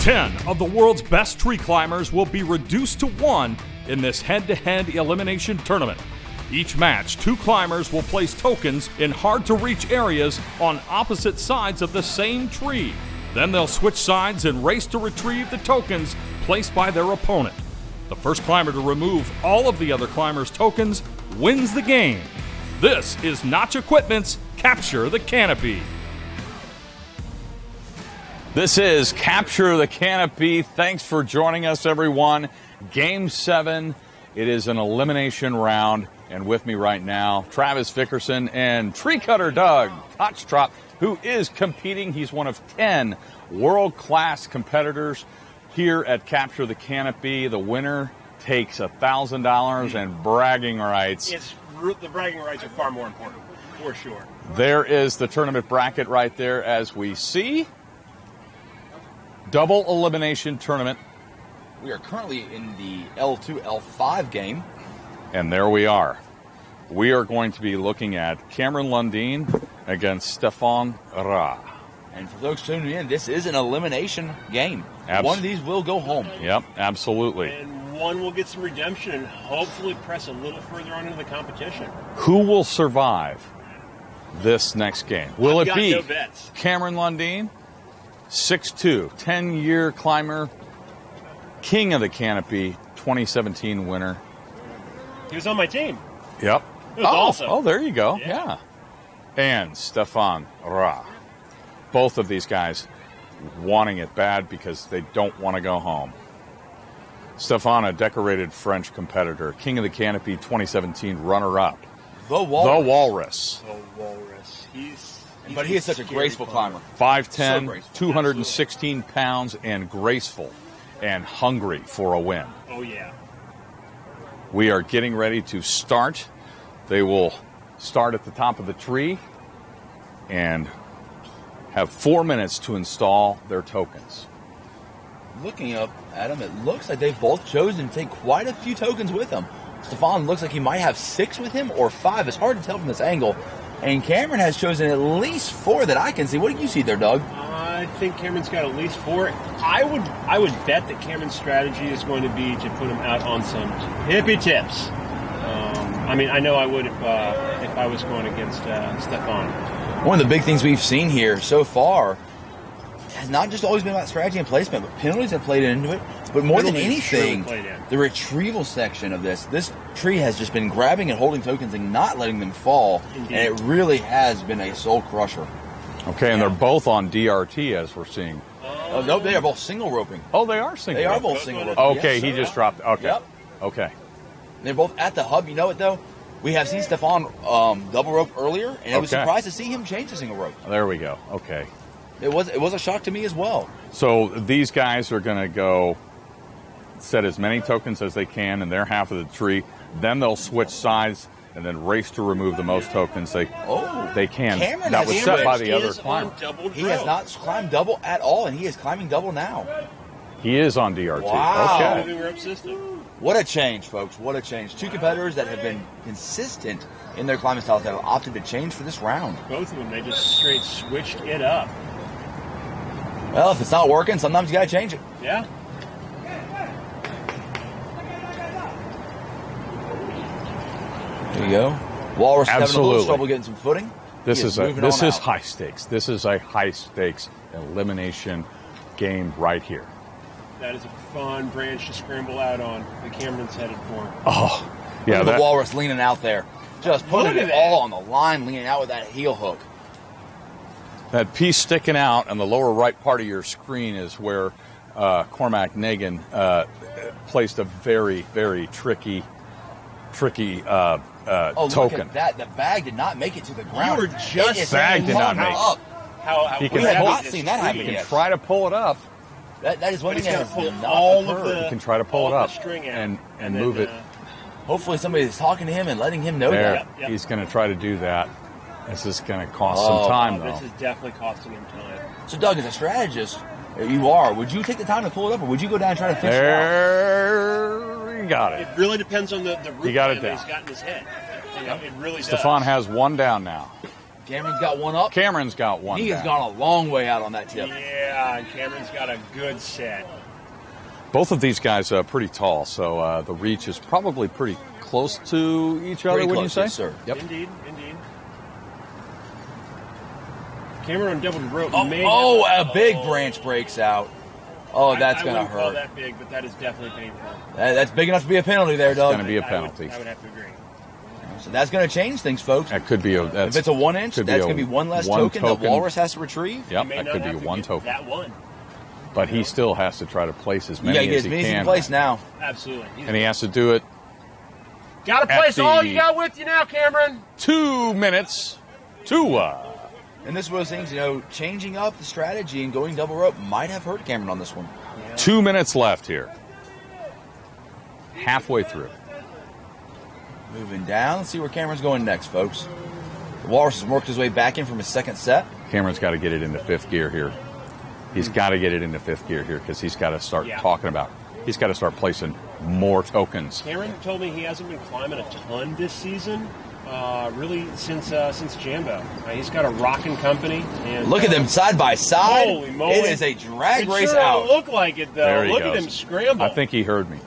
10 of the world's best tree climbers will be reduced to 1 in this head-to-head elimination tournament. Each match, 2 climbers will place tokens in hard-to-reach areas on opposite sides of the same tree. Then they'll switch sides and race to retrieve the tokens placed by their opponent. The first climber to remove all of the other climbers' tokens wins the game. This is Notch Equipment's Capture the Canopy. This is Capture the Canopy. Thanks for joining us, everyone. Game 7. It is an elimination round. And with me right now, Travis Vickerson and tree cutter Doug Kochtrop, who is competing. He's one of 10 world-class competitors here at Capture the Canopy. The winner takes $1,000 and bragging rights. The bragging rights are far more important, for sure. There is the tournament bracket right there as we see. Double elimination tournament. We are currently in the L2, L5 game. And there we are. We are going to be looking at Cameron Lundin against Stephane. And for those tuning in, this is an elimination game. One of these will go home. Yep, absolutely. And one will get some redemption and hopefully press a little further on into the competition. Who will survive this next game? Will it be no bets. Cameron Lundin, 6'2", 10-year climber, king of the Canopy, 2017 winner. He was on my team. Yep. It was awesome. Oh, there you go. Yeah. And Stephane. Both of these guys wanting it bad because they don't want to go home. Stephane, a decorated French competitor, king of the Canopy, 2017 runner-up. The Walrus. The Walrus. But he is such a graceful climber. 5'10", graceful. 216 pounds, and graceful and hungry for a win. Oh, yeah. We are getting ready to start. They will start at the top of the tree and have 4 minutes to install their tokens. Looking up at them, it looks like they've both chosen to take quite a few tokens with them. Stephane looks like he might have 6 with him or 5. It's hard to tell from this angle. And Cameron has chosen at least 4 that I can see. What do you see there, Doug? I think Cameron's got at least 4. I would bet that Cameron's strategy is going to be to put him out on some hippie tips. I know I would if I was going against Stephane. One of the big things we've seen here so far has not just always been about strategy and placement, but penalties have played into it. But more than anything, the retrieval section of this tree has just been grabbing and holding tokens and not letting them fall. Indeed. And it really has been a soul crusher. Okay, and they're both on DRT as we're seeing. No, they are both single roping. Oh, they are single roping. They are both single roping. Okay, he just dropped. Okay. Yep. Okay. They're both at the hub. You know what, though? We have seen Stephane double rope earlier, and I was surprised to see him change to single rope. There we go. Okay. It was a shock to me as well. So these guys are going to go set as many tokens as they can in their half of the tree. Then they'll switch sides and then race to remove the most tokens they can. Cameron that was set by the other climber. He has not climbed double at all, and he is climbing double now. He is on DRT. Wow. Okay. What a change, folks. What a change. 2 competitors that have been consistent in their climbing styles that have opted to change for this round. Both of them, they just straight switched it up. Well, if it's not working, sometimes you got to change it. Yeah. There you go. Walrus having a little trouble getting some footing. This is high stakes. This is a high stakes elimination game right here. That is a fun branch to scramble out on. The Cameron's headed for. Oh, yeah. The Walrus leaning out there. Just putting it all on the line, leaning out with that heel hook. That piece sticking out on the lower right part of your screen is where Cormac Nagin placed a very, very tricky token. Look at that. The bag did not make it to the ground. You were just bag did not make it. How we have not seen that happen yet. You can try to pull it up. That is one thing that has pull not all occurred. of the. You can try to pull it up and move it. Hopefully somebody is talking to him and letting him know that. Yep. He's going to try to do that. This is going to cost some time, though. This is definitely costing him time. So, Doug, as a strategist, would you take the time to pull it up, or would you go down and try to fish it out? There, you got it. It really depends on the route got it that down. he's got in his head. It really does. Stephane has one down now. Cameron's got one up. Cameron's got one He down. has gone a long way out on that tip. Yeah. Yeah, and Cameron's got a good set. Both of these guys are pretty tall, so the reach is probably pretty close to each other, wouldn't you say? Yes, sir. Yep. Indeed. Cameron on double rope. A big branch breaks out. Oh, that's going to hurt. I wouldn't call that big, but that is definitely painful. That's big enough to be a penalty there, Doug. It's going to be a penalty. I would have to agree. So that's going to change things, folks. That could be If it's a 1 inch, that's going to be one less token that Walrus has to retrieve. Yep, that could be one token. That one. But he still has to try to place as many as he can. He can place now. Absolutely. And he has to do it. Got to place all you got with you now, Cameron. 2 minutes to And this was things, changing up the strategy and going double rope might have hurt Cameron on this one. Yeah. 2 minutes left here. Halfway through. Moving down. Let's see where Cameron's going next, folks. The Walrus has worked his way back in from his second set. Cameron's got to get it into fifth gear here. He's got to get it into fifth gear here because he's got to start talking about. He's got to start placing more tokens. Cameron told me he hasn't been climbing a ton this season, really since Jambo. He's got a rocking company. And look at them side by side. Holy moly! It is a drag race sure out. Look like it though. There he look goes. at him scramble. I think he heard me.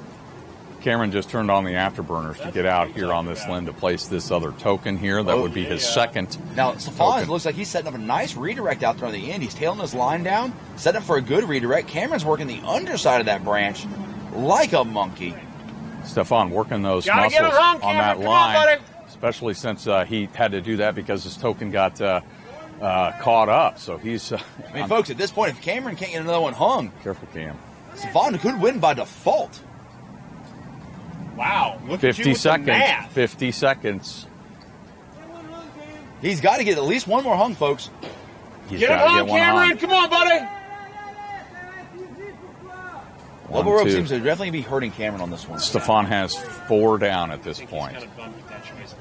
Cameron just turned on the afterburners to get out here on this limb to place this other token here. That would be his second. Now, Stephane looks like he's setting up a nice redirect out there on the end. He's tailing his line down, setting up for a good redirect. Cameron's working the underside of that branch like a monkey. Stephane working those Gotta muscles get him hung, on that Cameron. Come line, on, buddy. especially since he had to do that because his token got caught up. So he's. Folks, at this point, if Cameron can't get another one hung, Careful, Cam. Stephane could win by default. Wow. Look 50 at you with seconds. the math. 50 seconds. He's got to get at least one more hung, folks. He's Get him got to hung, get one Cameron. on. Come on, buddy. Double rope 1, 2. seems to definitely be hurting Cameron on this one. Stephane has 4 down at this point. He's kind of bummed with that choice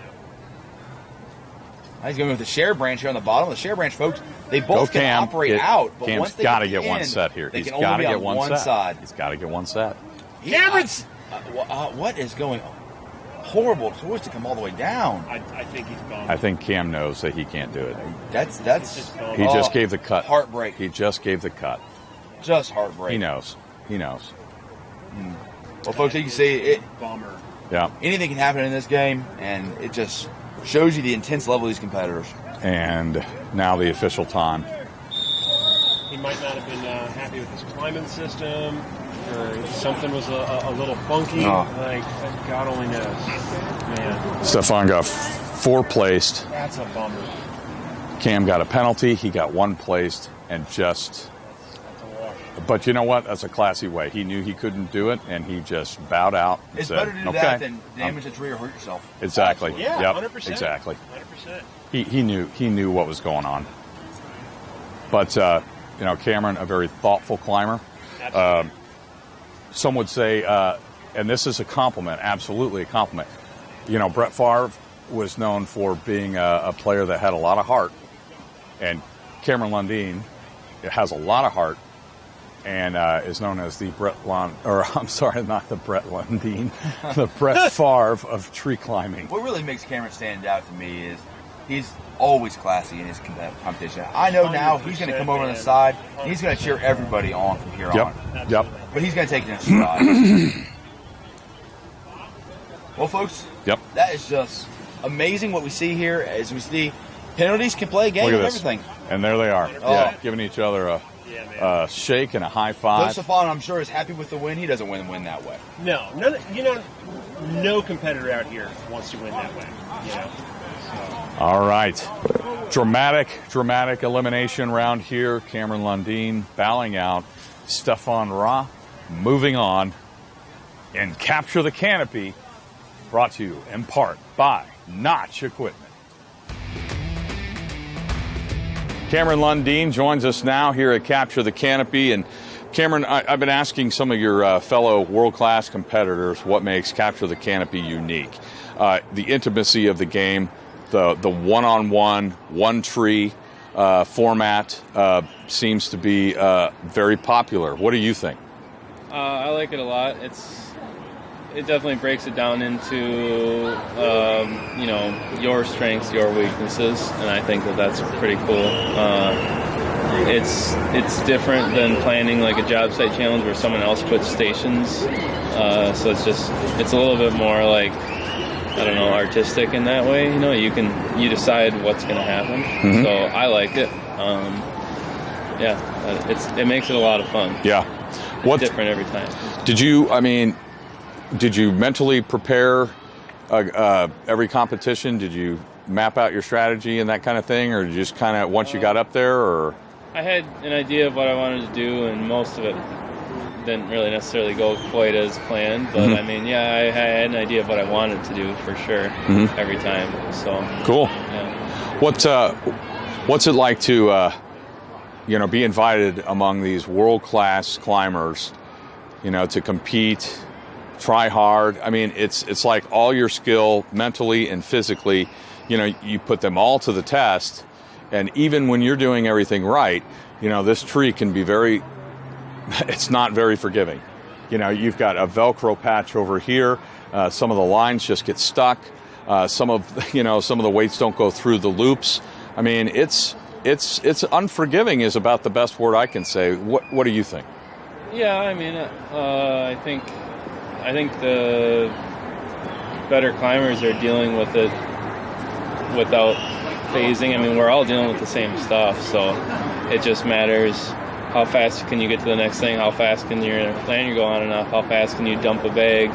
now. He's going with the share branch here on the bottom. The share branch, folks, they both Go can Cam. operate out, but Cam's once they got to get get one in, set here. they He's can got only to be get on one set. side. He's got to get one set. Cameron's. What is going on? Horrible choice to come all the way down. I think he's bummed. I think Cam knows that he can't do it. That's He just gave the cut. Heartbreak. He just gave the cut. Just heartbreak. He knows. He knows. Well, folks, you can see it. Bummer. Yeah. Anything can happen in this game, and it just shows you the intense level of these competitors. And now the official time. He might not have been happy with his climbing system, or something was a little funky. Like, God only knows. Man. Stephane got 4 placed. That's a bummer. Cam got a penalty. He got 1 placed and just. But you know what? That's a classy way. He knew he couldn't do it, and he just bowed out. And It's said, better to do okay. that than damage the tree or hurt yourself. Exactly. Yeah, Yep. 100%. Exactly. 100%. He knew what was going on. But Cameron, a very thoughtful climber. Absolutely. Some would say, and this is a compliment, absolutely a compliment. Brett Favre was known for being a player that had a lot of heart, and Cameron Lundin has a lot of heart, and is known as the Brett Lundin, the Brett Favre of tree climbing. What really makes Cameron stand out to me is he's always classy in his competition. I know now he's going to come over on the side, and he's going to cheer everybody on from here on. Yep. But he's going to take it in stride. Well, folks, that is just amazing what we see here. As we see, penalties can play a game and everything. And there they are. Giving each other a shake and a high five. Stephane, I'm sure, is happy with the win. He doesn't win that way. No, no competitor out here wants to win that way. All right. Dramatic elimination round here. Cameron Lundin bowing out. Stephane Ra moving on. And Capture the Canopy, brought to you in part by Notch Equipment. Cameron Lundin joins us now here at Capture the Canopy. And Cameron, I've been asking some of your fellow world-class competitors what makes Capture the Canopy unique. The intimacy of the game, the one-on-one, one tree format seems to be very popular. What do you think? I like it a lot. It definitely breaks it down into your strengths, your weaknesses, and I think that's pretty cool. it's different than planning like a job site challenge where someone else puts stations. So it's a little bit more like, I don't know, artistic in that way. You know, you decide what's going to happen. Mm-hmm. So I like it. It makes it a lot of fun. Yeah. It's different every time. Did you mentally prepare every competition? Did you map out your strategy and that kind of thing, or just kind of once you got up there? Or I had an idea of what I wanted to do, and most of it didn't really necessarily go quite as planned. But I had an idea of what I wanted to do for sure every time. So cool. Yeah. What's it like to be invited among these world-class climbers? To compete, try hard. I mean, it's like all your skill mentally and physically. You put them all to the test, and even when you're doing everything right, this tree can be it's not very forgiving. You've got a Velcro patch over here. Some of the lines just get stuck. Some of the weights don't go through the loops. I mean, it's unforgiving is about the best word I can say. What do you think? Yeah, I mean, I think the better climbers are dealing with it without phasing. I mean, we're all dealing with the same stuff, so it just matters how fast can you get to the next thing, how fast can your lanyard go on enough, how fast can you dump a bag,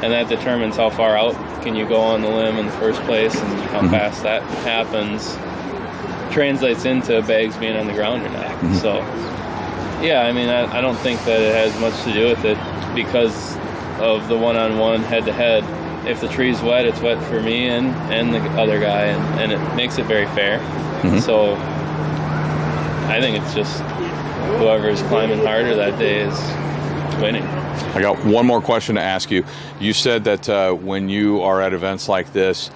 and that determines how far out can you go on the limb in the first place, and how fast that happens translates into bags being on the ground or not. So, yeah, I mean, I don't think that it has much to do with it because of the one-on-one, head-to-head. If the tree's wet, it's wet for me and the other guy, and it makes it very fair. So I think it's just whoever's climbing harder that day is winning. I got one more question to ask you. You said that when you are at events like this,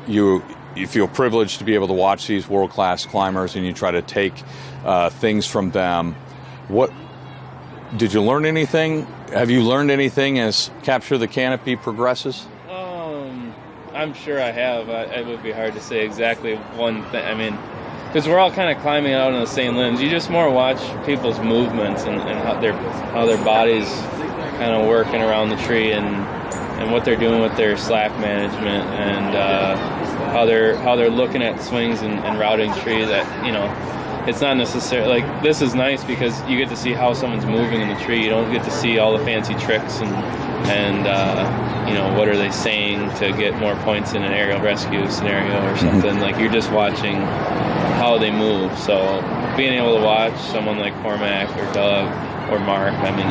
you feel privileged to be able to watch these world-class climbers and you try to take things from them. What did you learn anything? Have you learned anything as Capture the Canopy progresses? I'm sure I have. It would be hard to say exactly one thing. I mean, because we're all kind of climbing out on the same limbs. You just more watch people's movements and how their bodies kind of working around the tree and what they're doing with their slack management and how they're looking at swings and routing tree. That it's not necessarily like this is nice because you get to see how someone's moving in the tree. You don't get to see all the fancy tricks and what are they saying to get more points in an aerial rescue scenario or something. Like you're just watching how they move. So being able to watch someone like Cormac or Doug or Mark, I mean,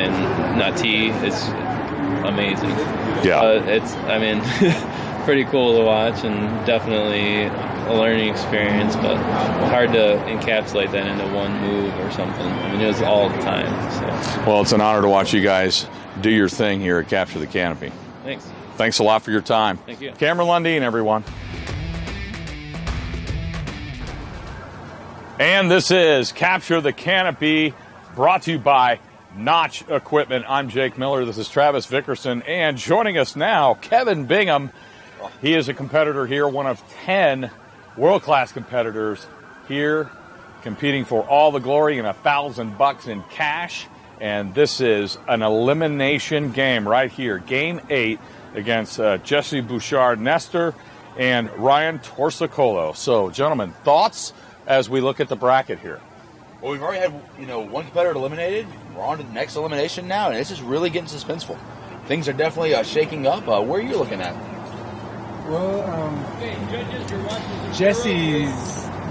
and Nati is amazing. Yeah, it's pretty cool to watch and definitely a learning experience, but hard to encapsulate that into one move or something. I mean, it was all the time. So. Well, it's an honor to watch you guys do your thing here at Capture the Canopy. Thanks. Thanks a lot for your time. Thank you. Cameron Lundin, everyone. And this is Capture the Canopy, brought to you by Notch Equipment. I'm Jake Miller. This is Travis Vickerson. And joining us now, Kevin Bingham. He is a competitor here, one of 10 world-class competitors here, competing for all the glory and $1,000 in cash. And this is an elimination game right here. Game 8 against Jesse Bouchard-Nestor and Ryan Torcicollo. So, gentlemen, thoughts as we look at the bracket here? Well, we've already had, one competitor eliminated. We're on to the next elimination now, and this is really getting suspenseful. Things are definitely shaking up. Where are you looking at? Well, Jesse's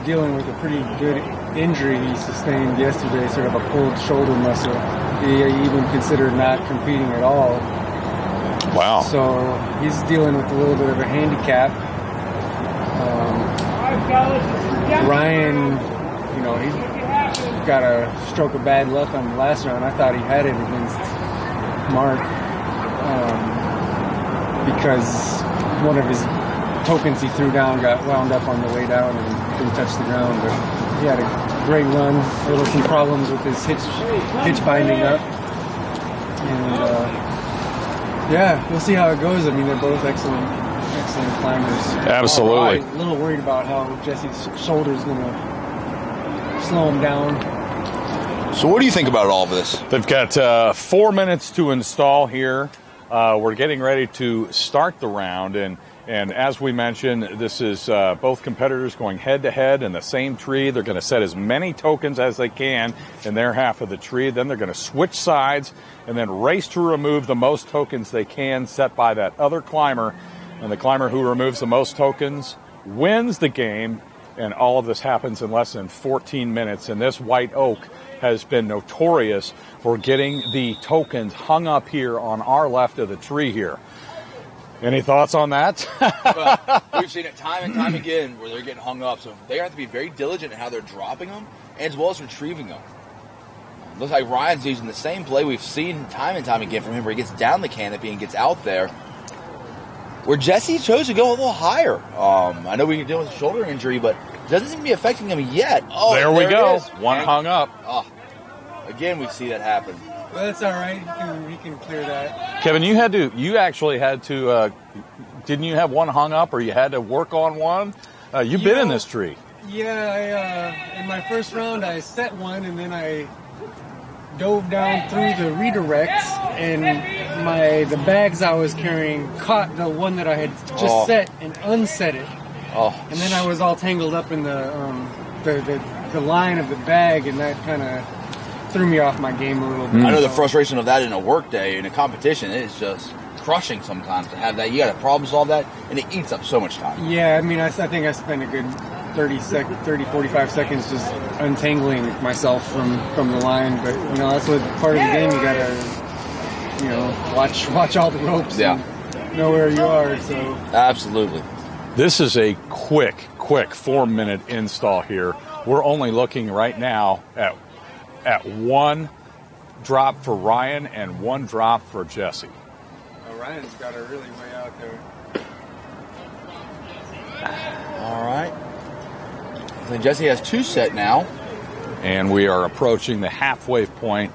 dealing with a pretty good injury he sustained yesterday, sort of a pulled shoulder muscle. He even considered not competing at all. Wow. So he's dealing with a little bit of a handicap. Ryan, he got a stroke of bad luck on the last round. I thought he had it against Mark because one of his tokens he threw down got wound up on the way down and didn't touch the ground. But he had a great run. There were some problems with his hitch binding up. And, we'll see how it goes. I mean, they're both excellent climbers. Absolutely. I'm a little worried about how Jesse's shoulder is going to slow them down. So what do you think about all of this? They've got 4 minutes to install here. We're getting ready to start the round, and as we mentioned, this is both competitors going head-to-head in the same tree. They're going to set as many tokens as they can in their half of the tree. Then they're going to switch sides and then race to remove the most tokens they can set by that other climber. And the climber who removes the most tokens wins the game, and all of this happens in less than 14 minutes. And this white oak has been notorious for getting the tokens hung up here on our left of the tree here. Any thoughts on that? Well, we've seen it time and time again where they're getting hung up, so they have to be very diligent in how they're dropping them as well as retrieving them. Looks like Ryan's using the same play we've seen time and time again from him, where he gets down the canopy and gets out there. Where Jesse chose to go a little higher. I know we can deal with a shoulder injury, but it doesn't seem to be affecting him yet. Oh, there we go. One hung up. Oh, again, we see that happen. Well, that's all right. He can clear that. Kevin, you actually had to, didn't you have one hung up, or you had to work on one? You've been in this tree. Yeah, in my first round, I set one, and then I dove down through the redirects, and the bags I was carrying caught the one that I had just set and unset it. Oh. And then I was all tangled up in the line of the bag, and that kind of threw me off my game a little bit. I know the frustration of that in a work day, in a competition, it is just crushing sometimes to have that. You got to problem solve that, and it eats up so much time. Yeah, I mean, I think I spent a good 45 seconds just untangling myself from the line. But, that's what part of the game. You got to, watch all the ropes and know where you are. So absolutely. This is a quick 4-minute install here. We're only looking right now at one drop for Ryan and one drop for Jesse. Oh, Ryan's got her really way out there. All right. So Jesse has 2 set now. And we are approaching the halfway point.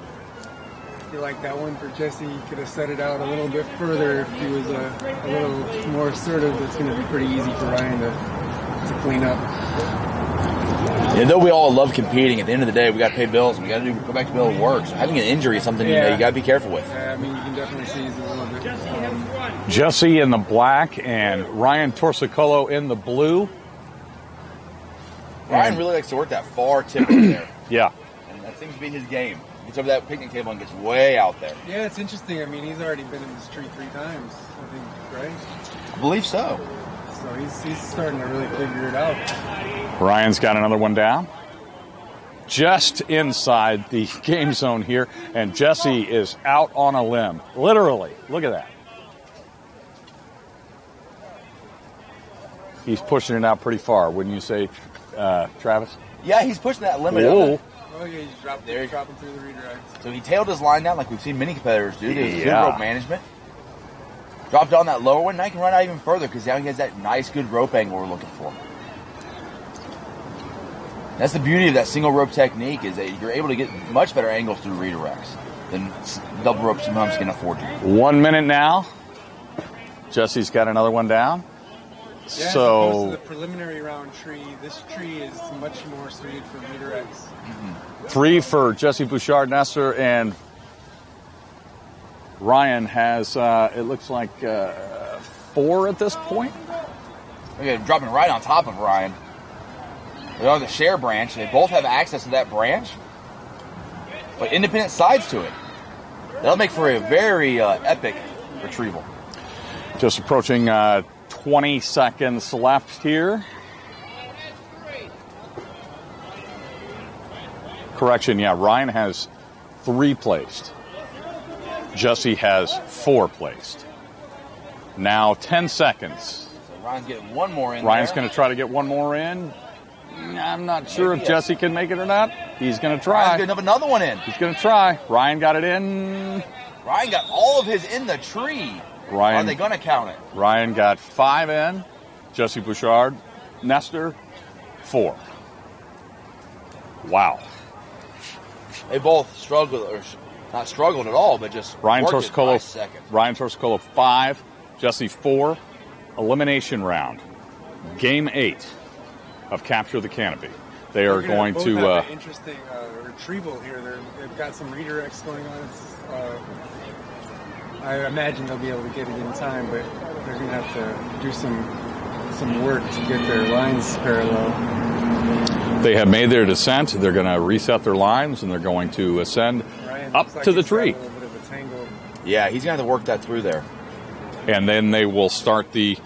I feel like that one for Jesse, he could have set it out a little bit further if he was a little more assertive. It's going to be pretty easy for Ryan to clean up. And though we all love competing, at the end of the day, we got to pay bills and we got to go back to be able to work. So having an injury is something you got to be careful with. Yeah, I mean, you can definitely see he's a little bit. Jesse in the black and Ryan Torcicollo in the blue. Ryan really likes to work that far tip over there. Yeah. And that seems to be his game. He gets over that picnic table and gets way out there. Yeah, it's interesting. I mean, he's already been in this tree 3 times, I think, right? I believe so. So he's starting to really figure it out. Ryan's got another one down. Just inside the game zone here, and Jesse is out on a limb. Literally. Look at that. He's pushing it out pretty far, wouldn't you say, Travis? Yeah, he's pushing that limit. Whoa. Oh, yeah, he's dropping through the redirect. So he tailed his line down like we've seen many competitors do. There's good rope management. Dropped on that lower one. Now he can run out even further because now he has that nice, good rope angle we're looking for. That's the beauty of that single rope technique, is that you're able to get much better angles through redirects than double rope sometimes can afford to. 1 minute now. Jesse's got another one down. Yeah, so as opposed to the preliminary round tree, this tree is much more suited for redirects. 3 for Jesse Bouchard-Nestor, and Ryan has, it looks like 4 at this point. Okay, dropping right on top of Ryan. They're on the share branch. They both have access to that branch, but independent sides to it. That'll make for a very epic retrieval. Just approaching 20 seconds left here. Correction, Ryan has 3 placed. Jesse has 4 placed. Now 10 seconds. So Ryan's getting one more in. Ryan's going to try to get one more in. I'm not sure if Jesse can make it or not. He's going to try. Ryan's getting another one in. He's going to try. Ryan got it in. Ryan got all of his in the tree. Ryan, are they going to count it? Ryan got 5 in. Jesse Bouchard-Nestor, 4. Wow. They both struggled, or not struggled at all, but just Ryan worked it by second. Ryan Torcicollo 5, Jesse 4. Elimination round. Game 8 of Capture the Canopy. they are going both to. Have an interesting retrieval here. They've got some redirects going on. I imagine they'll be able to get it in time, but they're going to have to do some work to get their lines parallel. They have made their descent. They're going to reset their lines, and they're going to ascend up to the tree. Got a little bit of a tangle. Yeah, he's going to have to work that through there. And then they will start the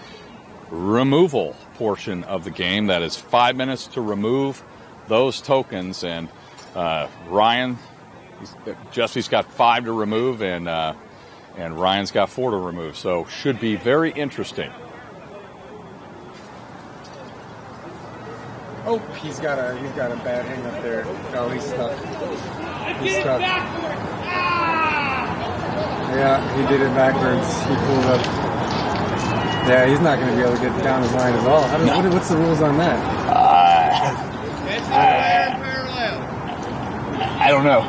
removal portion of the game. That is 5 minutes to remove those tokens. And Ryan, Jesse's got 5 to remove, and Ryan's got 4 to remove. So should be very interesting. Oh, he's got a bad hang up there. No, he's stuck. He's stuck. Yeah, he did it backwards. He pulled up. Yeah, he's not going to be able to get down his line at all. What's the rules on that? I don't know.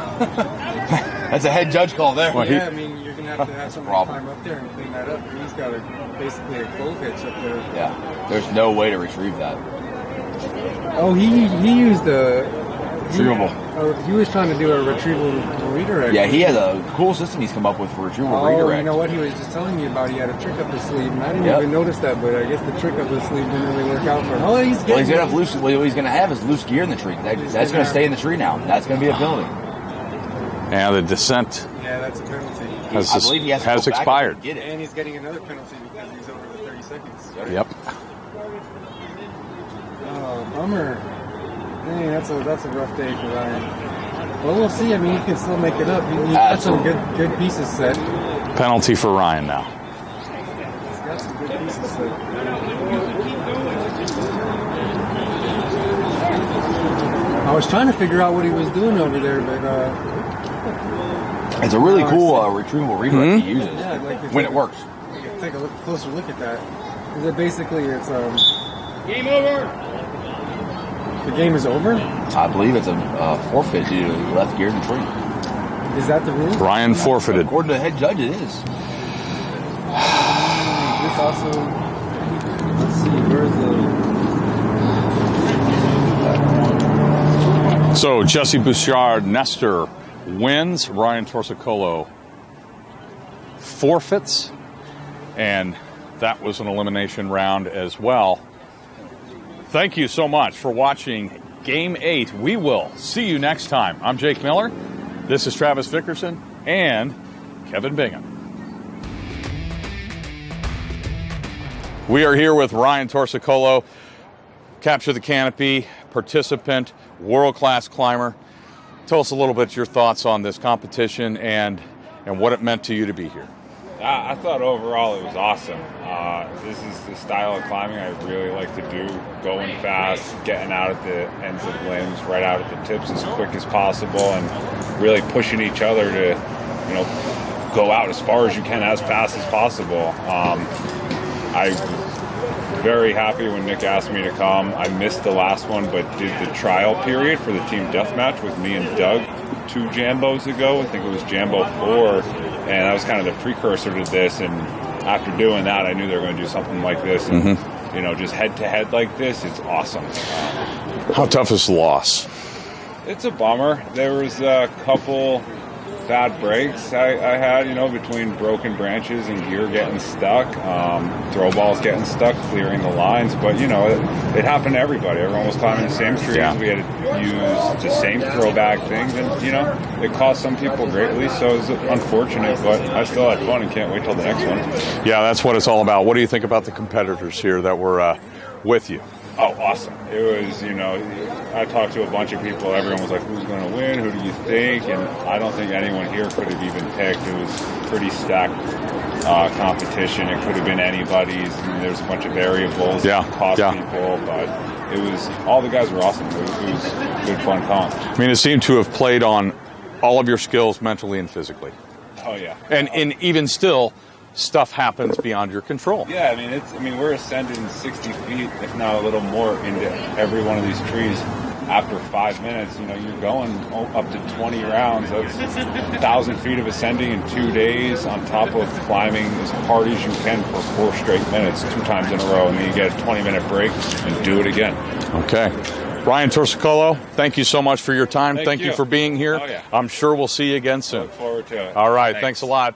That's a head judge call there. Well, I mean, you're going to have somebody climb up there and clean that up. He's got basically a full pitch up there. Yeah, there's no way to retrieve that. Oh, he used a retrievable. He was trying to do a retrieval redirect. Yeah, he has a cool system he's come up with for retrieval redirect. You know what he was just telling me about? He had a trick up his sleeve, and I didn't even notice that. But I guess the trick up his sleeve didn't really work out for him. What he's going to have is loose gear in the tree. That's going to stay in the tree now. That's going to be a penalty. Yeah, the descent. Yeah, that's a penalty. I believe he has expired. And, he's getting another penalty because he's over the 30 seconds. Yep. Oh, bummer. Dang, that's a rough day for Ryan. Well, we'll see. I mean, he can still make it up. He's got some good pieces set. Penalty for Ryan now. He's got some good pieces set. I was trying to figure out what he was doing over there, but it's a really cool retrievable redirect he uses when it works. Take a closer look at that. Basically, it's game over. The game is over? I believe it's a forfeit due to left gear in the tree. Is that the rule? Ryan forfeited. According to the head judge, it is. This also, let's see, where's the... So Jesse Bouchard-Nestor wins. Ryan Torcicollo forfeits. And that was an elimination round as well. Thank you so much for watching Game 8. We will see you next time. I'm Jake Miller. This is Travis Vickerson and Kevin Bingham. We are here with Ryan Torcicollo, Capture the Canopy participant, world-class climber. Tell us a little bit your thoughts on this competition and what it meant to you to be here. I thought overall it was awesome. This is the style of climbing I really like to do, going fast, getting out at the ends of limbs, right out at the tips as quick as possible, and really pushing each other to, go out as far as you can as fast as possible. I'm very happy when Nick asked me to come. I missed the last one, but did the trial period for the team deathmatch with me and Doug 2 Jambos ago. I think it was Jambo 4. And that was kind of the precursor to this, and after doing that, I knew they were going to do something like this. And, just head-to-head like this, it's awesome. How tough is the loss? It's a bummer. There was a couple bad breaks I had, between broken branches and gear getting stuck, throw balls getting stuck, clearing the lines. But, it happened to everybody. Everyone was climbing the same trees. Yeah. We had to use the same throwback things. And, it cost some people greatly. So it was unfortunate, but I still had fun and can't wait till the next one. Yeah, that's what it's all about. What do you think about the competitors here that were with you? Oh, awesome. It was, I talked to a bunch of people. Everyone was like, who's going to win? Who do you think? And I don't think anyone here could have even picked. It was pretty stacked competition. It could have been anybody's. There's a bunch of variables that cost people, but it was, all the guys were awesome. It was good, fun comp. I mean, it seemed to have played on all of your skills mentally and physically. Oh, yeah. And even still, stuff happens beyond your control. Yeah, we're ascending 60 feet, if not a little more, into every one of these trees. After 5 minutes, you're going up to 20 rounds. That's 1,000 feet of ascending in 2 days, on top of climbing as hard as you can for 4 straight minutes, 2 times in a row, and then you get a 20-minute break and do it again. Okay. Ryan Torcicollo, thank you so much for your time. Thank you you for being here. Oh, yeah. I'm sure we'll see you again soon. Look forward to it. All right, thanks a lot.